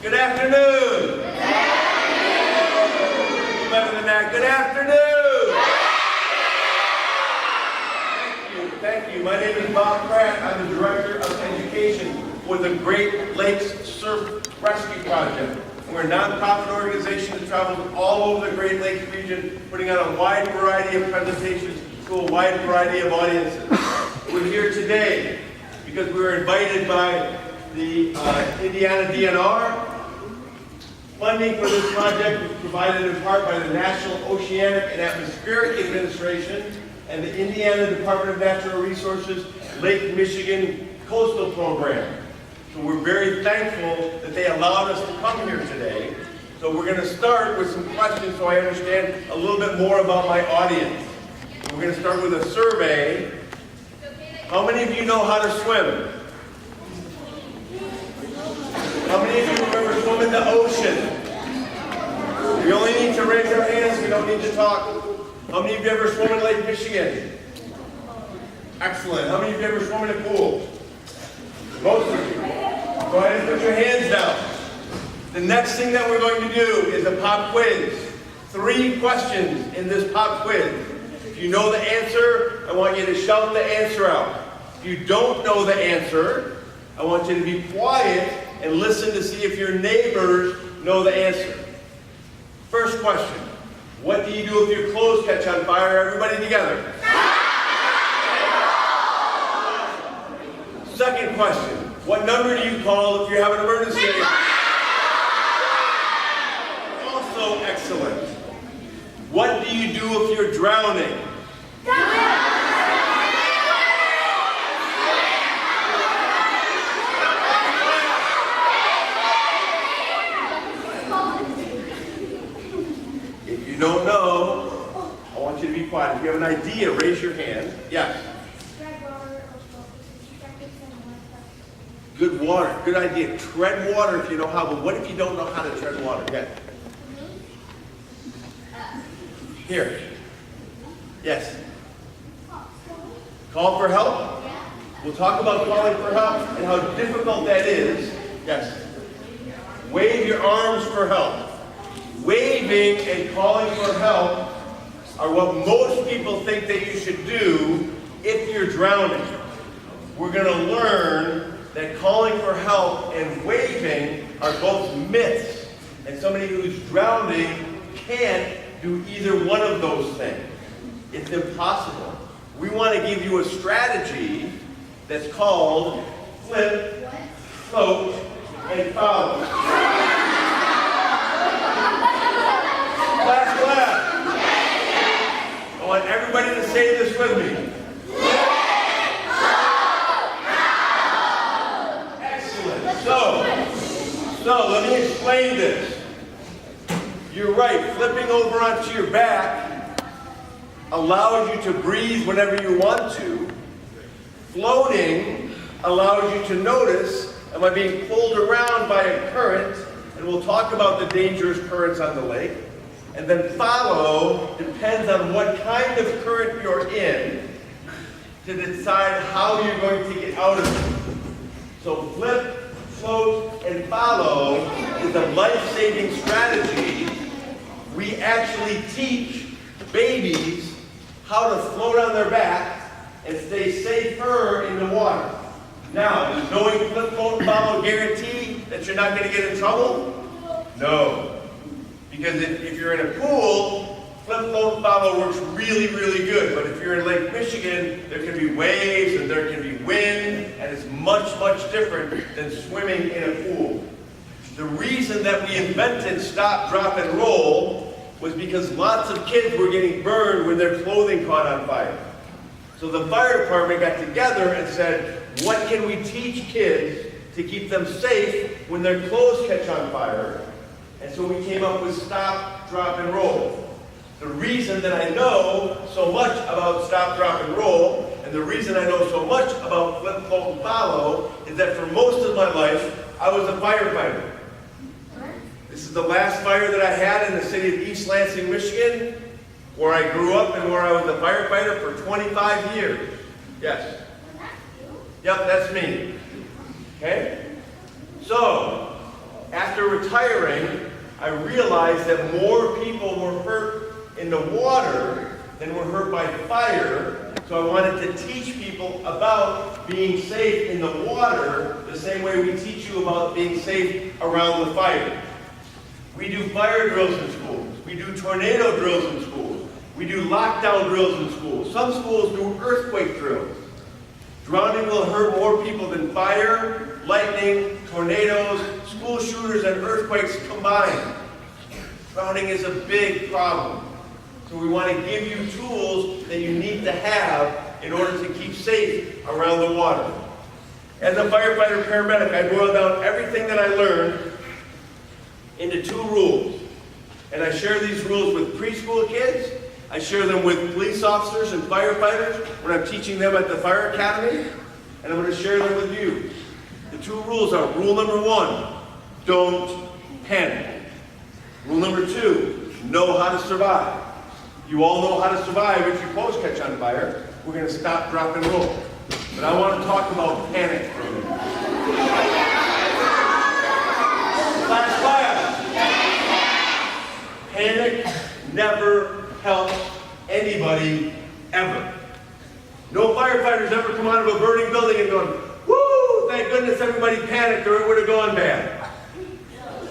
Good afternoon. Better than that. Good afternoon. Thank you. My name is Bob Pratt. I'm the Director of Education for the Great Lakes Surf Rescue Project. We're a nonprofit organization that travels all over the Great Lakes region, putting on a wide variety of presentations to a wide variety of audiences. We're here today because we were invited by the Indiana DNR. Funding for this project was provided in part by the National Oceanic and Atmospheric Administration and the Indiana Department of Natural Resources Lake Michigan Coastal Program. So we're very thankful that they allowed us to come here today. So we're going to start with some questions so I understand a little bit more about my audience. We're going to start with a survey. How many of you know how to swim? How many of you remember swimming the ocean? We only need to raise our hands, we don't need to talk. How many of you ever swum in Lake Michigan? Excellent. How many of you ever swum in a pool? Most of you. Go ahead and put your hands down. The next thing that we're going to do is a pop quiz. 3 questions in this pop quiz. If you know the answer, I want you to shout the answer out. If you don't know the answer, I want you to be quiet and listen to see if your neighbors know the answer. First question. What do you do if your clothes catch on fire? Everybody together. Second question. What number do you call if you have an emergency? Also excellent. What do you do if you're drowning? If you don't know, I want you to be quiet. If you have an idea, raise your hand. Yes. Good water. Good idea. Tread water if you know how, but what if you don't know how to tread water? Yeah. Here. Yes. Call for help? We'll talk about calling for help and how difficult that is. Yes. Wave your arms for help. Waving and calling for help are what most people think that you should do if you're drowning. We're going to learn that calling for help and waving are both myths, and somebody who's drowning can't do either one of those things. It's impossible. We want to give you a strategy that's called flip, float, and follow. Class. I want everybody to say this with me. So let me explain this. You're right, flipping over onto your back allows you to breathe whenever you want to. Floating allows you to notice, am I being pulled around by a current? And we'll talk about the dangerous currents on the lake. And then follow depends on what kind of current you're in to decide how you're going to get out of it. So flip, float, and follow is a life-saving strategy. We actually teach babies how to float on their back and stay safer in the water. Now, does knowing flip, float, and follow guarantee that you're not going to get in trouble? No. Because if you're in a pool, flip, float, and follow works really, really good. But if you're in Lake Michigan, there can be waves and there can be wind, and it's much, much different than swimming in a pool. The reason that we invented stop, drop, and roll was because lots of kids were getting burned when their clothing caught on fire. So the fire department got together and said, what can we teach kids to keep them safe when their clothes catch on fire? And so we came up with stop, drop, and roll. The reason that I know so much about stop, drop, and roll, and the reason I know so much about flip, float, and follow, is that for most of my life, I was a firefighter. This is the last fire that I had in the city of East Lansing, Michigan, where I grew up and where I was a firefighter for 25 years. Yes? Yep, that's me. Okay? So, retiring, I realized that more people were hurt in the water than were hurt by fire. So I wanted to teach people about being safe in the water the same way we teach you about being safe around the fire. We do fire drills in schools. We do tornado drills in schools. We do lockdown drills in schools. Some schools do earthquake drills. Drowning will hurt more people than fire, lightning, tornadoes, school shooters, and earthquakes combined. Drowning is a big problem. So we want to give you tools that you need to have in order to keep safe around the water. As a firefighter paramedic, I boiled down everything that I learned into 2 rules. And I share these rules with preschool kids. I share them with police officers and firefighters when I'm teaching them at the fire academy. And I'm going to share them with you. The 2 rules are: rule number 1, don't panic. Rule number 2, know how to survive. You all know how to survive if your clothes catch on fire. We're going to stop, drop, and roll. But I want to talk about panic for a minute. Class. Panic never helps anybody, ever. No firefighters ever come out of a burning building and going, woo, thank goodness everybody panicked or it would have gone bad.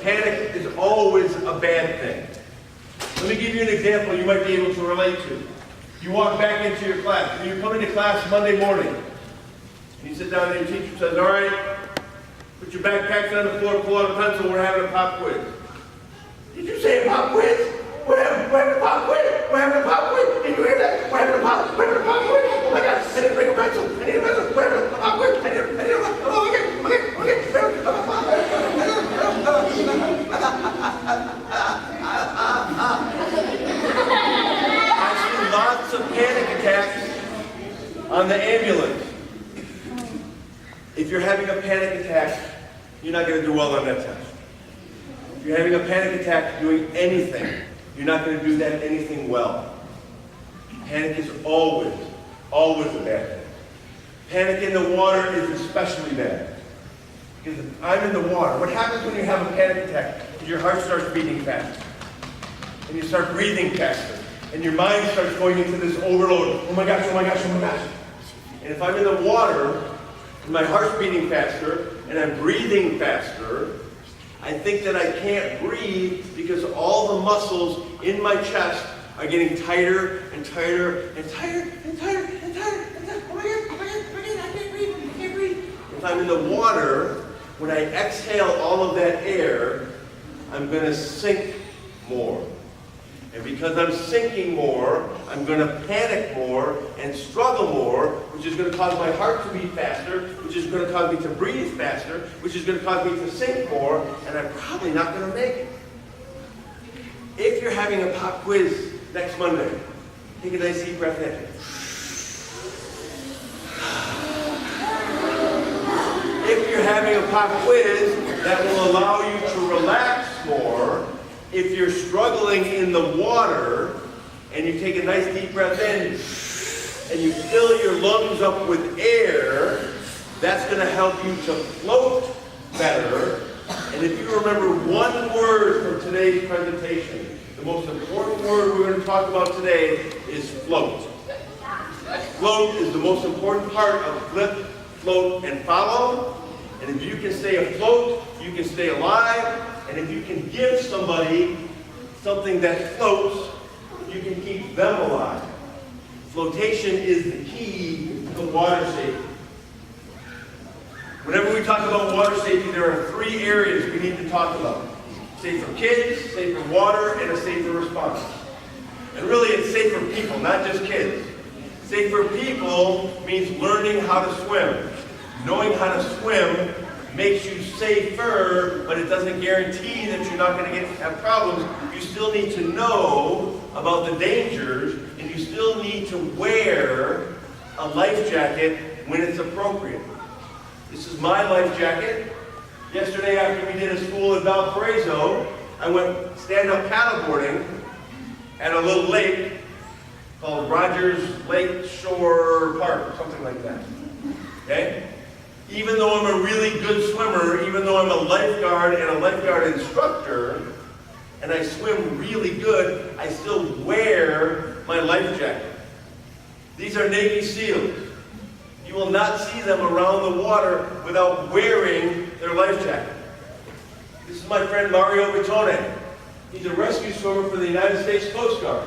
Panic is always a bad thing. Let me give you an example you might be able to relate to. You walk back into your class, and you come into class Monday morning, and you sit down and your teacher says, all right, put your backpacks on the floor, pull out a pencil, we're having a pop quiz. Did you say a pop quiz? We're having a pop quiz. We're having a pop quiz. Did you hear that? We're having a pop quiz. Oh my God, I didn't bring a pencil. I need a pencil. We're having a pop quiz. I see lots of panic attacks on the ambulance. If you're having a panic attack, you're not going to do well on that test. If you're having a panic attack doing anything, you're not going to do that anything well. Panic is always a bad thing. Panic in the water is especially bad. Because if I'm in the water, what happens when you have a panic attack is your heart starts beating faster. And you start breathing faster. And your mind starts going into this overload. Oh my gosh, oh my gosh, oh my gosh. And if I'm in the water, and my heart's beating faster, and I'm breathing faster, I think that I can't breathe because all the muscles in my chest are getting tighter and tighter and tighter and tighter and tighter and tighter. Oh my God, oh my God, oh my God, I can't breathe, I can't breathe. If I'm in the water, when I exhale all of that air, I'm going to sink more. And because I'm sinking more, I'm going to panic more and struggle more, which is going to cause my heart to beat faster, which is going to cause me to breathe faster, which is going to cause me to sink more, and I'm probably not going to make it. If you're having a pop quiz next Monday, take a nice deep breath in. If you're having a pop quiz, that will allow you to relax more. If you're struggling in the water and you take a nice deep breath in and you fill your lungs up with air, that's going to help you to float better. And if you remember one word from today's presentation, the most important word we're going to talk about today is float. Float is the most important part of flip, float, and follow. And if you can stay afloat, you can stay alive. And if you can give somebody something that floats, you can keep them alive. Flotation is the key to water safety. Whenever we talk about water safety, there are 3 areas we need to talk about. Safer kids, safer water, and a safer response. And really it's safer people, not just kids. Safer people means learning how to swim. Knowing how to swim makes you safer, but it doesn't guarantee that you're not going to have problems. You still need to know about the dangers, and you still need to wear a life jacket when it's appropriate. This is my life jacket. Yesterday, after we did a school in Valparaiso, I went stand-up paddleboarding at a little lake called Rogers Lake Shore Park, or something like that. Okay? Even though I'm a really good swimmer, even though I'm a lifeguard and a lifeguard instructor, and I swim really good, I still wear my life jacket. These are Navy SEALs. You will not see them around the water without wearing their life jacket. This is my friend Mario Vitone. He's a rescue swimmer for the United States Coast Guard.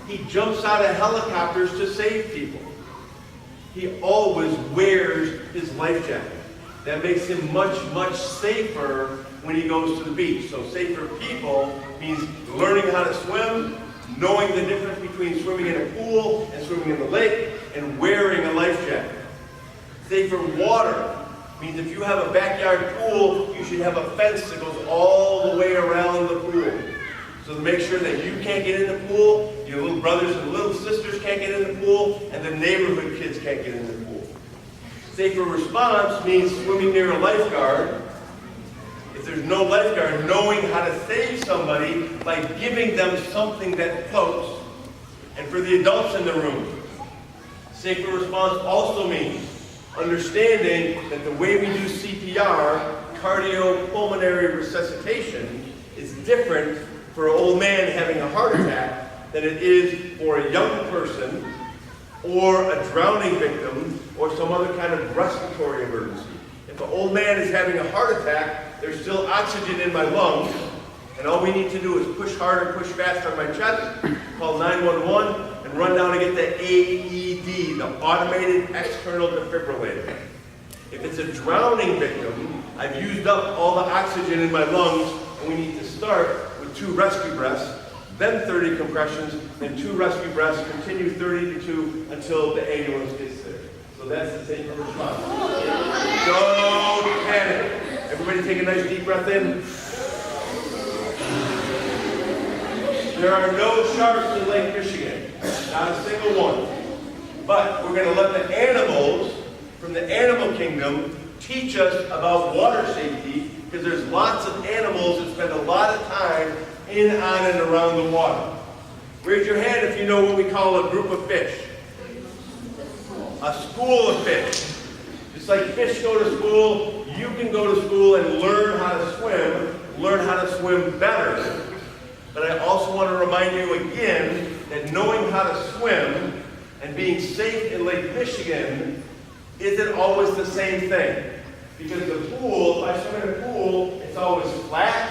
He jumps out of helicopters to save people. He always wears his life jacket. That makes him much, much safer when he goes to the beach. So safer people means learning how to swim, knowing the difference between swimming in a pool and swimming in the lake, and wearing a life jacket. Safer water means if you have a backyard pool, you should have a fence that goes all the way around the pool. So to make sure that you can't get in the pool, your little brothers and little sisters can't get in the pool, and the neighborhood kids can't get in the pool. Safer response means swimming near a lifeguard. If there's no lifeguard, knowing how to save somebody by giving them something that floats. And for the adults in the room, safer response also means understanding that the way we do CPR, cardiopulmonary resuscitation, is different for an old man having a heart attack than it is for a young person or a drowning victim or some other kind of respiratory emergency. If an old man is having a heart attack, there's still oxygen in my lungs, and all we need to do is push hard and push fast on my chest, call 911, and run down and get the AED, the automated external defibrillator. If it's a drowning victim, I've used up all the oxygen in my lungs, and we need to start with 2 rescue breaths, then 30 compressions, then 2 rescue breaths, continue 30 to 2 until the ambulance gets there. So that's the safer response. Don't panic. Everybody take a nice deep breath in. There are no sharks in Lake Michigan, not a single one. But we're going to let the animals from the animal kingdom teach us about water safety, because there's lots of animals that spend a lot of time in, on, and around the water. Raise your hand if you know what we call a group of fish. A school of fish. Just like fish go to school, you can go to school and learn how to swim better. But I also want to remind you again that knowing how to swim and being safe in Lake Michigan isn't always the same thing. Because the pool, if I swim in a pool, it's always flat,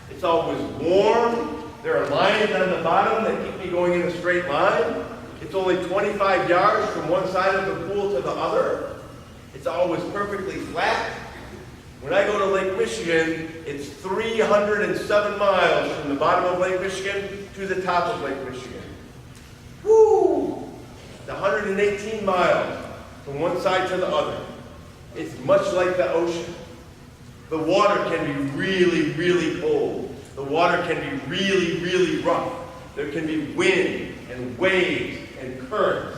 it's always warm, there are lines on the bottom that keep me going in a straight line. It's only 25 yards from one side of the pool to the other. It's always perfectly flat. When I go to Lake Michigan, it's 307 miles from the bottom of Lake Michigan to the top of Lake Michigan. Woo! It's 118 miles from one side to the other. It's much like the ocean. The water can be really, really cold. The water can be really, really rough. There can be wind and waves and currents.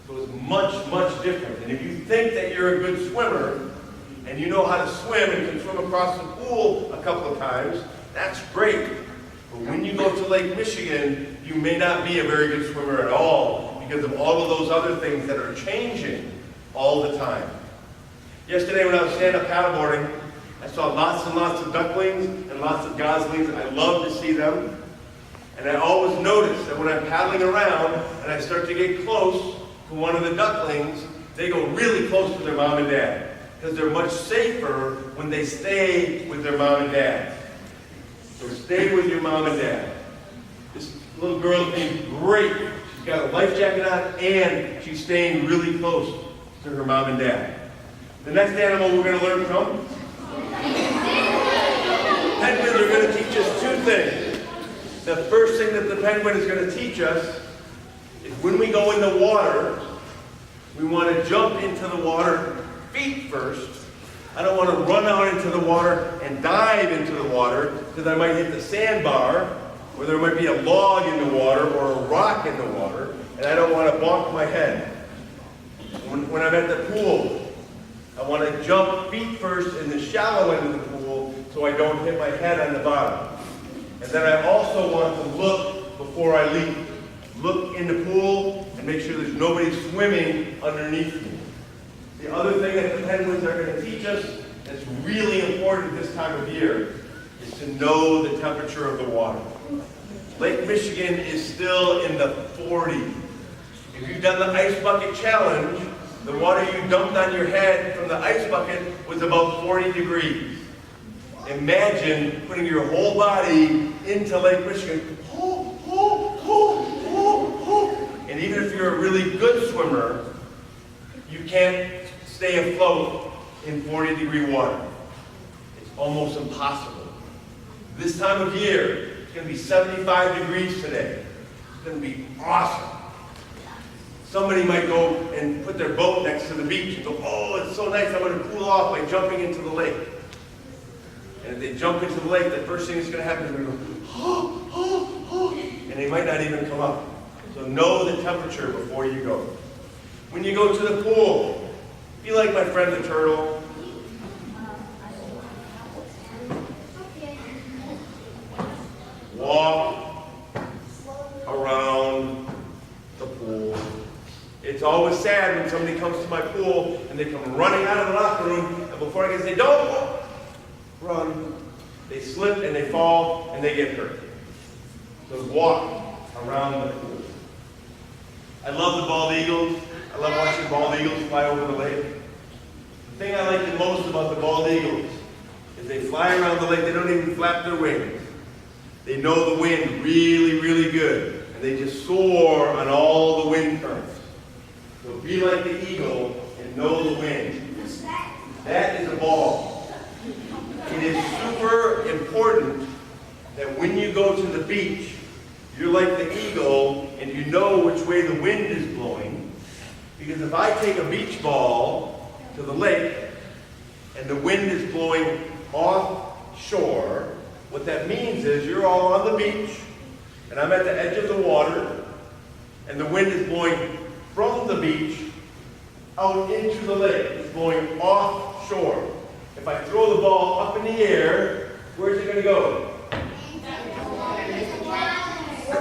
So it's much, much different. And if you think that you're a good swimmer, and you know how to swim and can swim across the pool a couple of times, that's great. But when you go to Lake Michigan, you may not be a very good swimmer at all because of all of those other things that are changing all the time. Yesterday when I was stand-up paddleboarding, I saw lots and lots of ducklings and lots of goslings. I love to see them. And I always notice that when I'm paddling around and I start to get close to one of the ducklings, they go really close to their mom and dad. Because they're much safer when they stay with their mom and dad. So stay with your mom and dad. This little girl's being great. She's got a life jacket on and she's staying really close to her mom and dad. The next animal we're going to learn from, penguins are going to teach us 2 things. The first thing that the penguin is going to teach us is when we go in the water, we want to jump into the water feet first. I don't want to run out into the water and dive into the water because I might hit the sandbar, or there might be a log in the water or a rock in the water, and I don't want to bonk my head. When I'm at the pool, I want to jump feet first in the shallow end of the pool so I don't hit my head on the bottom. And then I also want to look before I leap. Look in the pool and make sure there's nobody swimming underneath me. The other thing that the penguins are going to teach us that's really important this time of year is to know the temperature of the water. Lake Michigan is still in the 40s. If you've done the ice bucket challenge, the water you dumped on your head from the ice bucket was about 40 degrees. Imagine putting your whole body into Lake Michigan. And even if you're a really good swimmer, you can't stay afloat in 40-degree water. It's almost impossible. This time of year, it's going to be 75 degrees today. It's going to be awesome. Somebody might go and put their boat next to the beach and go, oh, it's so nice, I'm going to cool off by jumping into the lake. And if they jump into the lake, the first thing that's going to happen is they're going to go, oh, oh, oh, and they might not even come up. So know the temperature before you go. When you go to the pool, be like my friend the turtle. Walk around the pool. It's always sad when somebody comes to my pool and they come running out of the locker room, and before I can say, don't run, they slip and they fall and they get hurt. So walk around the pool. I love the bald eagles. I love watching bald eagles fly over the lake. The thing I like the most about the bald eagles is they fly around the lake, they don't even flap their wings. They know the wind really, really good, and they just soar on all the wind currents. So be like the eagle and know the wind. That is a ball. It is super important that when you go to the beach, you're like the eagle and you know which way the wind is blowing. Because if I take a beach ball to the lake and the wind is blowing offshore, what that means is you're all on the beach and I'm at the edge of the water and the wind is blowing from the beach out into the lake. It's blowing offshore. If I throw the ball up in the air, where's it going to go?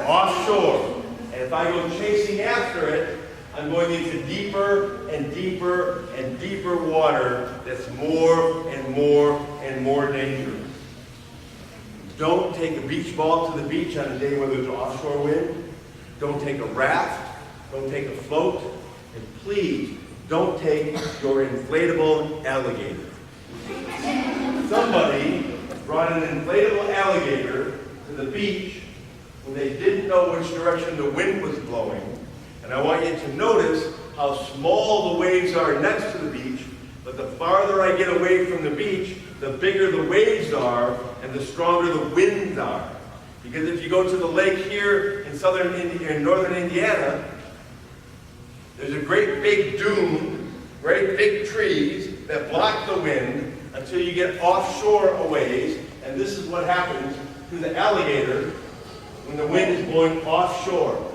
Offshore. And if I go chasing after it, I'm going into deeper and deeper and deeper water that's more and more and more dangerous. Don't take a beach ball to the beach on a day where there's offshore wind. Don't take a raft. Don't take a float. And please, don't take your inflatable alligator. Somebody brought an inflatable alligator to the beach when they didn't know which direction the wind was blowing. And I want you to notice how small the waves are next to the beach, but the farther I get away from the beach, the bigger the waves are and the stronger the winds are. Because if you go to the lake here in northern Indiana, there's a great big dune, great big trees that block the wind until you get offshore a ways, and this is what happens to the alligator when the wind is blowing offshore.